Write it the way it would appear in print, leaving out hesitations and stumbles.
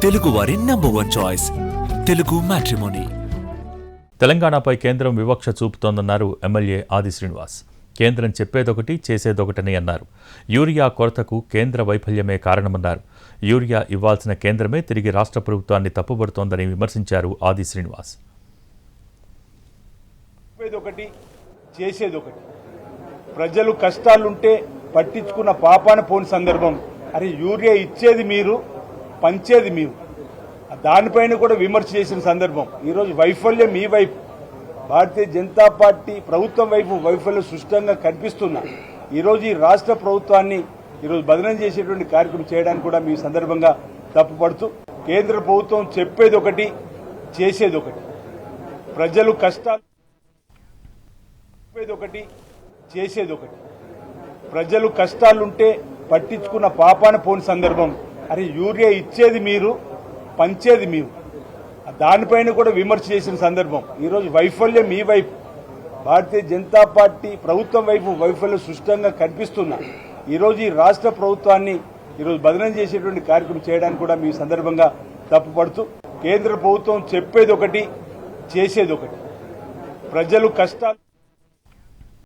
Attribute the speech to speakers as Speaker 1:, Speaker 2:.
Speaker 1: తెలుగు వారి number 1 choice Telugu matrimony.
Speaker 2: తెలంగాణపై కేంద్రం వివక్ష చూపుతోందన్నారు ఎమ్మెల్యే ఆది శ్రీనివాస్. కేంద్రం చెప్పేదొకటి చేసేదొకటని అన్నారు. యూరియా కొరతకు కేంద్ర వైఫల్యమే కారణమన్నారు. యూరియా ఇవ్వాల్సిన కేంద్రమే తిరిగి రాష్ట్ర ప్రభుత్వాన్ని తప్పుబడుతోందని విమర్శించారు ఆది శ్రీనివాస్.
Speaker 3: చెప్పేదొకటి చేసేదొకటి. ప్రజలు కష్టాలుంటే పట్టించుకున్న పాపాన పోని సందర్భం. అరే యూరియా ఇచ్చేది మీరు, పంచేది మీరు, దానిపైన కూడా విమర్శ చేసిన సందర్భం. ఈరోజు వైఫల్యం మీ వైపు, భారతీయ జనతా పార్టీ ప్రభుత్వం వైపు వైఫల్యం స్పష్టంగా కనిపిస్తున్నా. ఈరోజు ఈ రాష్ట్ర ప్రభుత్వాన్ని ఈరోజు బదనం చేసేటువంటి కార్యక్రమం చేయడానికి కూడా మీ సందర్భంగా తప్పుపడుతూ, కేంద్ర ప్రభుత్వం చెప్పేది ఒకటి చేసేది ఒకటి. ప్రజలు కష్టాలు చెప్పేది ఒకటి చేసేది ఒకటి. ప్రజలు కష్టాలుంటే పట్టించుకున్న పాపాన పోని సందర్భం. అరే యూరియా ఇచ్చేది మీరు, పంచేది మీరు, దానిపైన కూడా విమర్శ చేసిన సందర్భం. ఈరోజు వైఫల్యం మీ వైపు, భారతీయ జనతా పార్టీ ప్రభుత్వం వైపు వైఫల్యం స్పష్టంగా కనిపిస్తున్నా. ఈరోజు ఈ రాష్ట్ర ప్రభుత్వాన్ని ఈరోజు బదనం చేసేటువంటి కార్యక్రమం చేయడానికి కూడా మీ సందర్భంగా తప్పుపడుతూ, కేంద్ర ప్రభుత్వం చెప్పేది ఒకటి చేసేది ఒకటి. ప్రజలు కష్టాలు